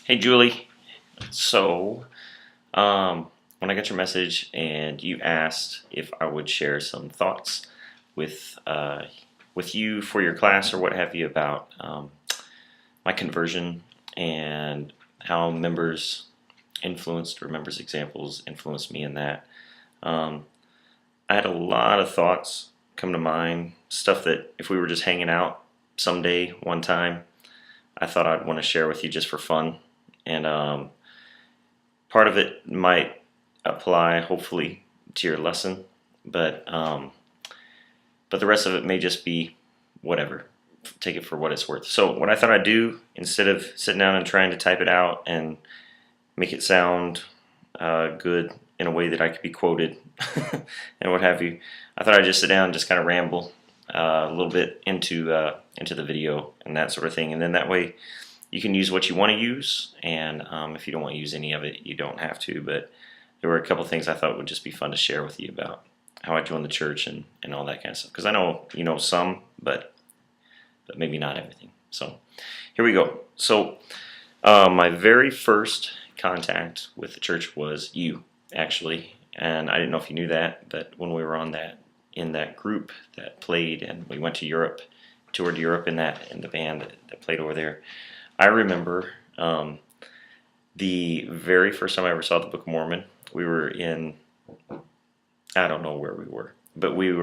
Hey, Julie. So, when I got your message and you asked if I would share some thoughts with with you for your class or what have you about my conversion and how members' examples influenced me in that, um, I had a lot of thoughts come to mind. Stuff that if we were just hanging out someday, one time, I thought I'd want to share with you just for fun. And part of it might apply, hopefully, to your lesson, but but the rest of it may just be whatever. Take it for what it's worth. So what I thought I'd do, instead of sitting down and trying to type it out and make it sound good in a way that I could be quoted and what have you, I thought I'd just sit down and just kind of ramble a little bit into the video and that sort of thing, and then that way you can use what you want to use, and if you don't want to use any of it, you don't have to. But there were a couple things I thought would just be fun to share with you about how I joined the church and all that kind of stuff. Because I know you know some, but maybe not everything. So here we go. So my very first contact with the church was you, actually, and I didn't know if you knew that, but when we were in that group that played, and we went to Europe, toured Europe in the band that played over there. I remember the very first time I ever saw the Book of Mormon. We were in, I don't know where we were, but we had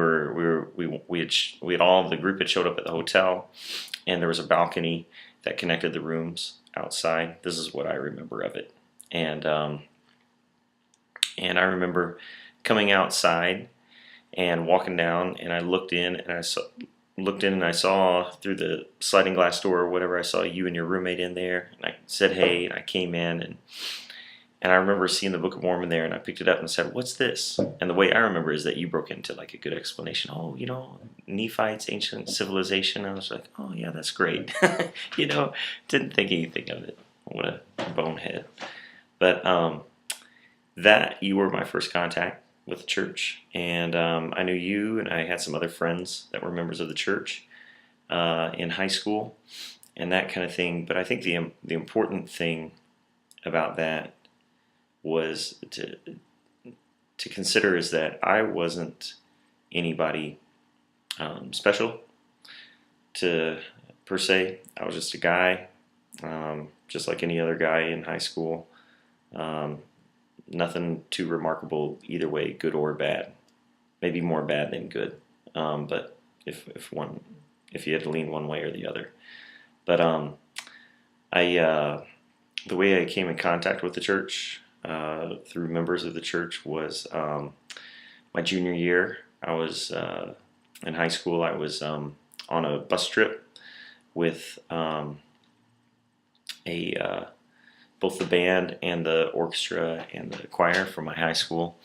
all the group had showed up at the hotel, and there was a balcony that connected the rooms outside. This is what I remember of it, and I remember coming outside and walking down, and I looked in, and I saw through the sliding glass door or whatever, I saw you and your roommate in there, and I said hey, and I came in, and I remember seeing the Book of Mormon there, and I picked it up and said, "What's this?" And the way I remember is that you broke into like a good explanation. Oh, Nephites, ancient civilization. I was like, oh yeah, that's great. Didn't think anything of it. What a bonehead. But that you were my first contact with the church, and I knew you, and I had some other friends that were members of the church in high school, and that kind of thing. But I think the important thing about that was to consider is that I wasn't anybody special to per se. I was just a guy, just like any other guy in high school. Nothing too remarkable either way, good or bad. Maybe more bad than good. But if you had to lean one way or the other. But I the way I came in contact with the church through members of the church was my junior year. I was in high school. I was on a bus trip with a both the band and the orchestra and the choir from my high school.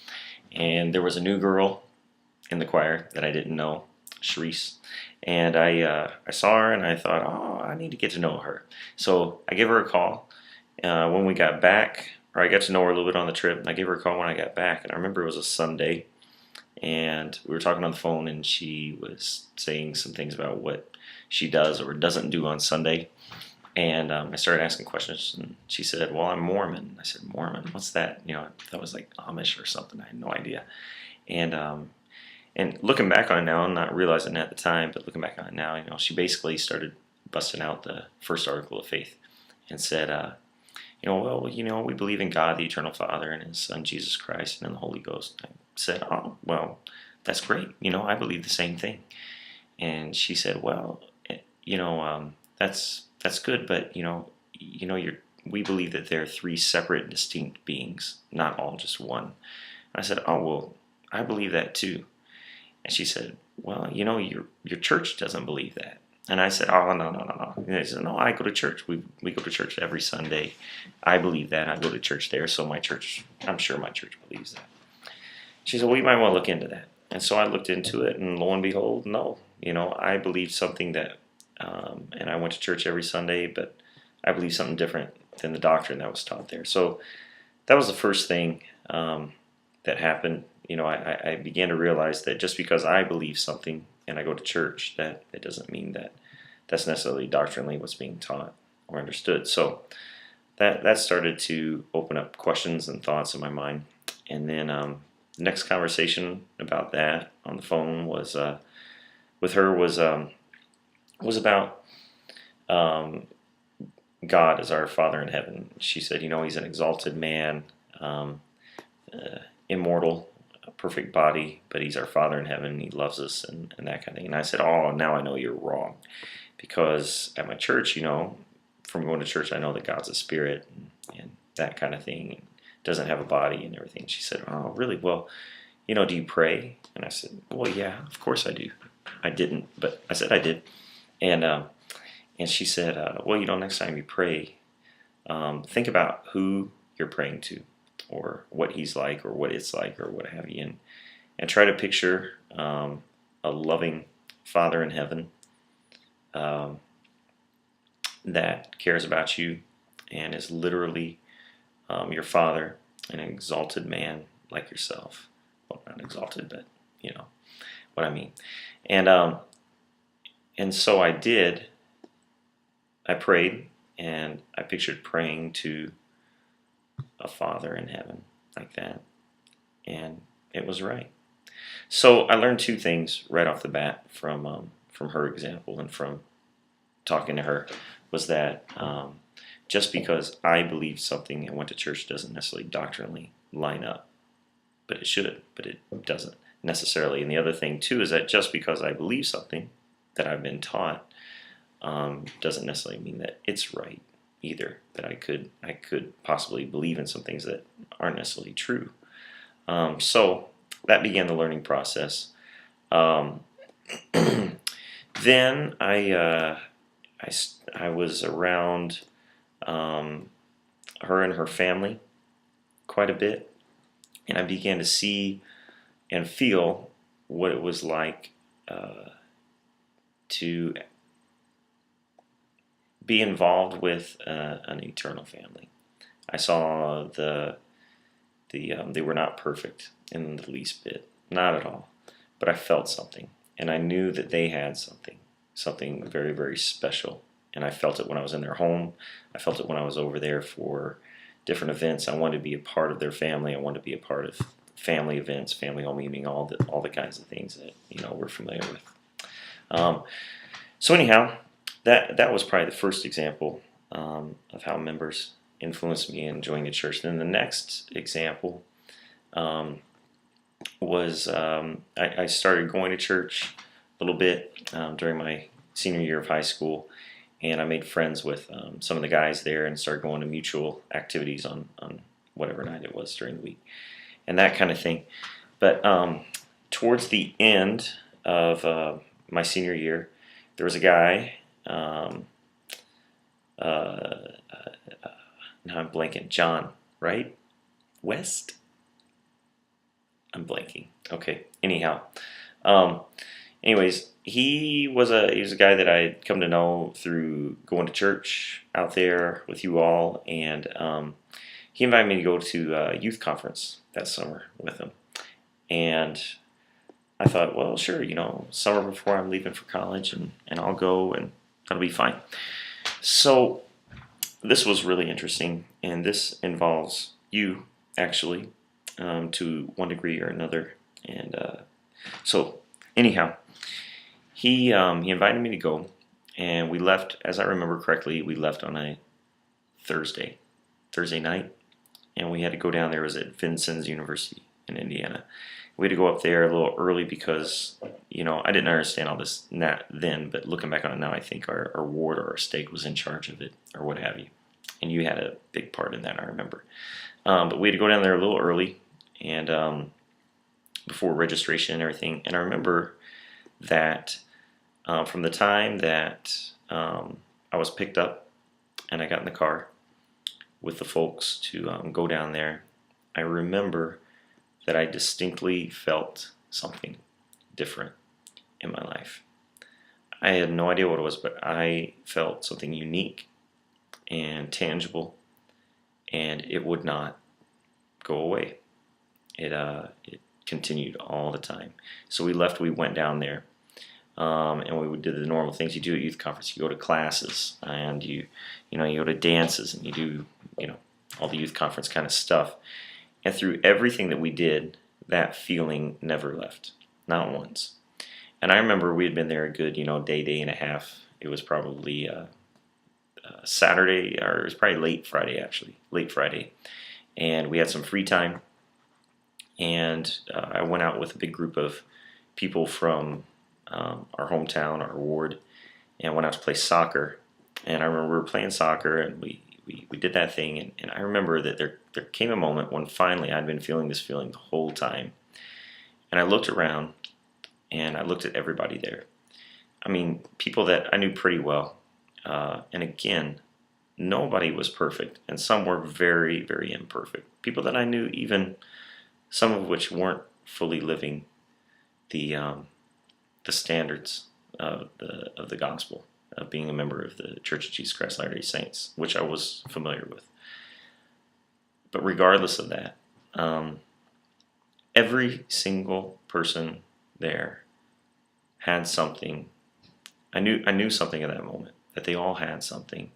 And there was a new girl in the choir that I didn't know, Sharice. And I saw her, and I thought, oh, I need to get to know her. So I gave her a call when we got back, or I got to know her a little bit on the trip. And I gave her a call when I got back, and I remember it was a Sunday, and we were talking on the phone, and she was saying some things about what she does or doesn't do on Sunday. And I started asking questions, and she said, well, I'm Mormon. I said, Mormon? What's that? That was like Amish or something. I had no idea. And looking back on it now, I'm not realizing it at the time, but looking back on it now, she basically started busting out the first article of faith and said, we believe in God, the eternal Father, and His Son, Jesus Christ, and in the Holy Ghost. I said, oh, well, that's great. I believe the same thing. And she said, well, that's good, but we believe that there are three separate, distinct beings, not all just one. And I said, oh, well, I believe that too. And she said, well, your church doesn't believe that. And I said, oh, no. And she said, no, I go to church. We go to church every Sunday. I believe that. I go to church there, so I'm sure my church believes that. She said, well, you might want to look into that. And so I looked into it, and lo and behold, no. I believed something that, and I went to church every Sunday, but I believed something different than the doctrine that was taught there. So that was the first thing that happened. I began to realize that just because I believe something and I go to church, that it doesn't mean that that's necessarily doctrinally what's being taught or understood. So that started to open up questions and thoughts in my mind. And then the next conversation about that on the phone was with her was about um, God as our Father in heaven. She said, He's an exalted man, um, immortal, a perfect body, but He's our Father in heaven. He loves us and that kind of thing. And I said, oh, now I know you're wrong, because at my church, from going to church, I know that God's a spirit and that kind of thing. And doesn't have a body and everything. She said, oh, really? Well, do you pray? And I said, well, yeah, of course I do. I didn't, but I said I did. And she said, well, next time you pray, think about who you're praying to, or what he's like, or what it's like, or what have you, and try to picture a loving Father in heaven that cares about you and is literally your Father, an exalted man like yourself. Well, not exalted, but you know what I mean. And so I did. I prayed, and I pictured praying to a Father in heaven like that, and it was right. So I learned two things right off the bat from her example and from talking to her, was that just because I believe something and went to church doesn't necessarily doctrinally line up, but it should, but it doesn't necessarily. And the other thing too is that just because I believe something that I've been taught doesn't necessarily mean that it's right either. That I could possibly believe in some things that aren't necessarily true. So that began the learning process. Then I was around her and her family quite a bit, and I began to see and feel what it was like to be involved with an eternal family. I saw they were not perfect in the least bit, not at all, but I felt something, and I knew that they had something very, very special. And I felt it when I was in their home. I felt it when I was over there for different events. I wanted to be a part of their family. I wanted to be a part of family events, family home evening, all the kinds of things that we're familiar with. So anyhow, that was probably the first example of how members influenced me in joining the church. Then the next example was I started going to church a little bit during my senior year of high school, and I made friends with some of the guys there and started going to mutual activities on whatever night it was during the week and that kind of thing. But towards the end of my senior year, there was a guy, now I'm blanking, John, right? West? I'm blanking. Okay, anyhow. Anyways, he was a guy that I'd come to know through going to church out there with you all, and he invited me to go to a youth conference that summer with him. And I thought, well, sure, summer before I'm leaving for college, and I'll go, and that'll be fine. So this was really interesting, and this involves you, actually, to one degree or another. And so anyhow, he invited me to go, and we left, as I remember correctly, we left on a Thursday night, and we had to go down there. It was at Vincennes University in Indiana. We had to go up there a little early because, I didn't understand all this then, but looking back on it now, I think our ward or our stake was in charge of it, or what have you. And you had a big part in that, I remember. But we had to go down there a little early, and before registration and everything. And I remember that from the time that I was picked up and I got in the car with the folks to go down there, I remember that I distinctly felt something different in my life. I had no idea what it was, but I felt something unique and tangible, and it would not go away. It continued all the time. So we went down there. And we would do the normal things you do at youth conference. You go to classes, and you go to dances, and you do, all the youth conference kind of stuff. And through everything that we did, that feeling never left, not once. And I remember we had been there a good, day and a half. It was probably Saturday, or it was probably late Friday, and we had some free time. And I went out with a big group of people from our hometown, our ward, and went out to play soccer. And I remember we were playing soccer, and we did that thing. And I remember that there came a moment when finally I'd been feeling this feeling the whole time. And I looked around, and I looked at everybody there. I mean, people that I knew pretty well. And again, nobody was perfect, and some were very, very imperfect. People that I knew, even some of which weren't fully living the standards of the gospel, of being a member of the Church of Jesus Christ Latter-day Saints, which I was familiar with. But regardless of that, every single person there had something. I knew something at that moment, that they all had something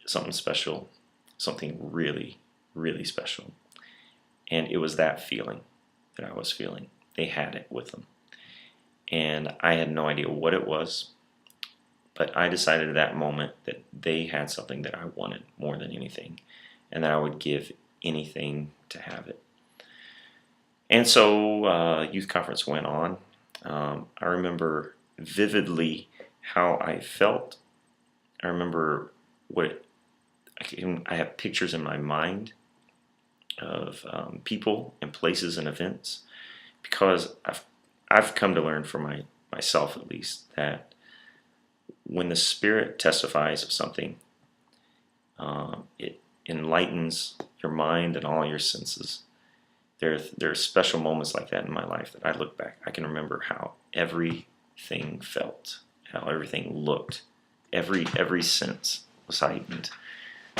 special, something really, really special. And it was that feeling that I was feeling. They had it with them. And I had no idea what it was, but I decided at that moment that they had something that I wanted more than anything, and that I would give anything to have it. And so youth conference went on. I remember vividly how I felt. I remember I have pictures in my mind of people and places and events, because I've come to learn for myself at least, that when the Spirit testifies of something, it enlightens your mind and all your senses. There are special moments like that in my life that I look back. I can remember how everything felt, how everything looked, every sense was heightened.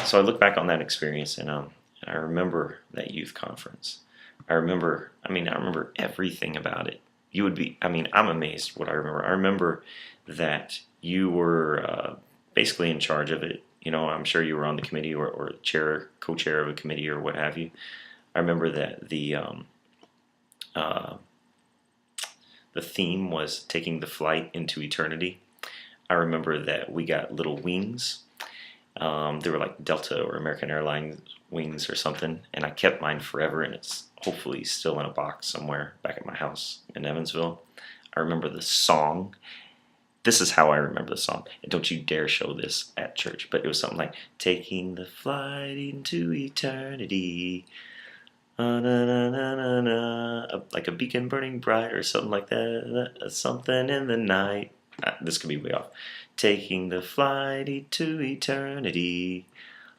So I look back on that experience, and I remember that youth conference. I remember everything about it. I'm amazed what I remember. I remember that you were basically in charge of it. I'm sure you were on the committee or co-chair of a committee or what have you. I remember that the theme was taking the flight into eternity. I remember that we got little wings. They were like Delta or American Airlines wings or something, and I kept mine forever, and it's hopefully still in a box somewhere back at my house in Evansville. I remember the song. This is how I remember the song. And don't you dare show this at church, but it was something like, taking the flight into eternity, na, na, na, na, na, like a beacon burning bright or something like that, something in the night. This could be way off. Taking the flight to eternity,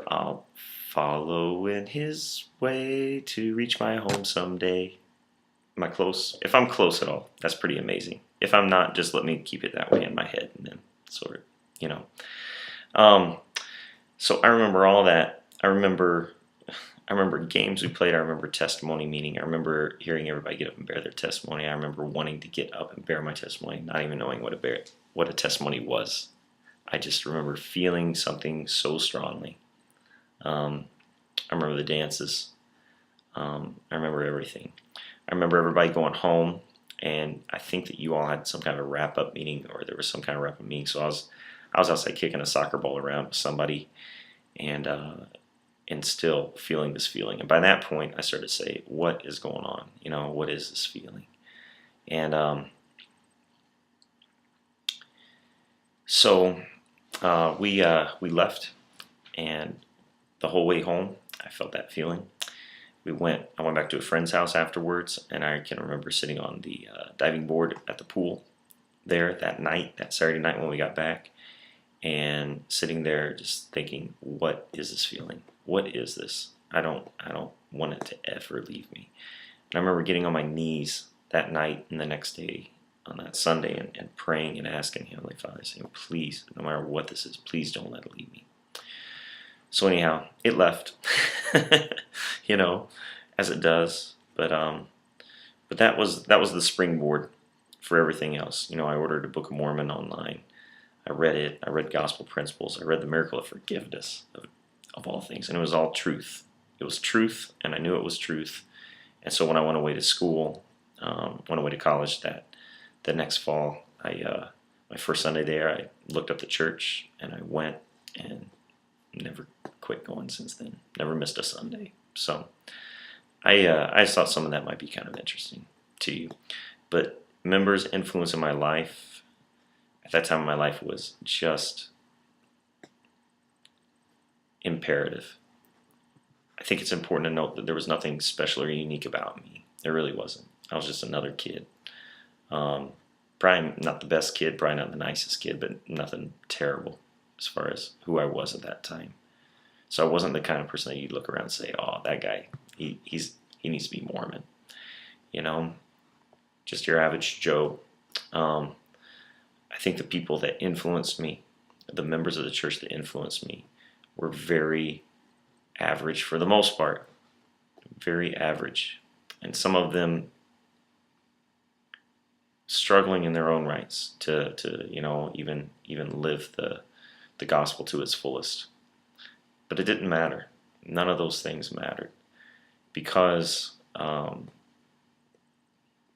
I'll follow in his way to reach my home someday. Am I close? If I'm close at all, that's pretty amazing. If I'm not, just let me keep it that way in my head, and then sort of, So I remember all that. I remember games we played. I remember testimony meeting. I remember hearing everybody get up and bear their testimony. I remember wanting to get up and bear my testimony, not even knowing what a testimony was. I just remember feeling something so strongly. I remember the dances. I remember everything. I remember everybody going home, and I think that you all had some kind of a wrap-up meeting, or there was some kind of wrap-up meeting. So I was outside kicking a soccer ball around with somebody, and still feeling this feeling. And by that point, I started to say, what is going on? What is this feeling? And so we left, and the whole way home, I felt that feeling. I went back to a friend's house afterwards, and I can remember sitting on the diving board at the pool there that Saturday night when we got back, and sitting there just thinking, what is this feeling? What is this? I don't want it to ever leave me. And I remember getting on my knees that night and the next day on that Sunday and praying and asking Heavenly Father, saying, please, no matter what this is, please don't let it leave me. So anyhow, it left, as it does. But that was the springboard for everything else. I ordered a Book of Mormon online. I read it. I read Gospel Principles. I read The Miracle of Forgiveness, of all things. And it was all truth. It was truth, and I knew it was truth. And so when I went away to school, went away to college the next fall, my first Sunday there, I looked up the church, and I went, and never quit going since then. Never missed a Sunday. So I just thought some of that might be kind of interesting to you. But members' influence in my life, at that time in my life, was just imperative. I think it's important to note that there was nothing special or unique about me. There really wasn't. I was just another kid. Probably not the best kid, probably not the nicest kid, but nothing terrible as far as who I was at that time. So I wasn't the kind of person that you'd look around and say, "Oh, that guy, he needs to be Mormon." Just your average Joe. I think the people that influenced me, the members of the church that influenced me, were very average for the most part. Very average. And some of them struggling in their own rights to even live the gospel to its fullest. But it didn't matter. None of those things mattered, because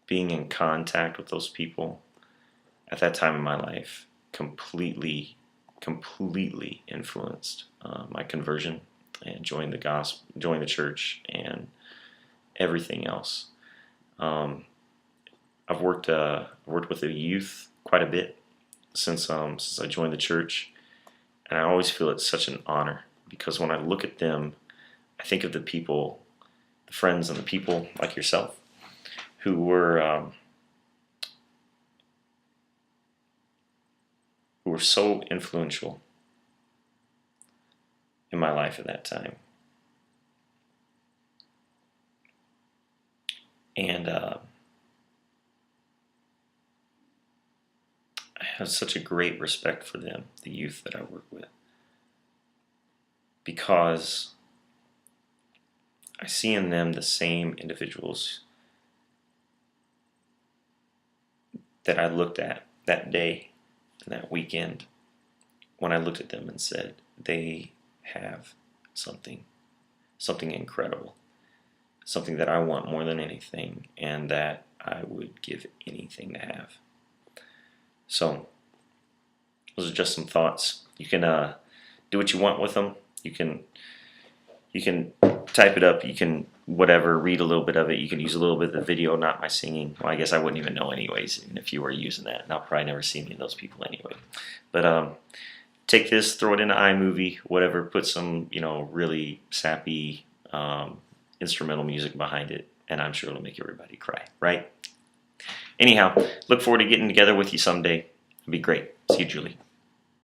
being in contact with those people at that time in my life completely influenced my conversion and joining the gospel, joining the church, and everything else. I've worked with the youth quite a bit since I joined the church, and I always feel it's such an honor, because when I look at them, I think of the people, the friends and the people like yourself, who were so influential in my life at that time. And I have such a great respect for them, the youth that I work with, because I see in them the same individuals that I looked at that day and that weekend when I looked at them and said, they have something incredible, something that I want more than anything, and that I would give anything to have. So those are just some thoughts. You can do what you want with them. You can type it up. You can read a little bit of it. You can use a little bit of the video, not my singing. Well, I guess I wouldn't even know anyways, even if you were using that. And I'll probably never see any of those people anyway. But take this, throw it into iMovie, whatever. Put some really sappy instrumental music behind it, and I'm sure it'll make everybody cry, right? Anyhow, look forward to getting together with you someday. It'd be great. See you, Julie.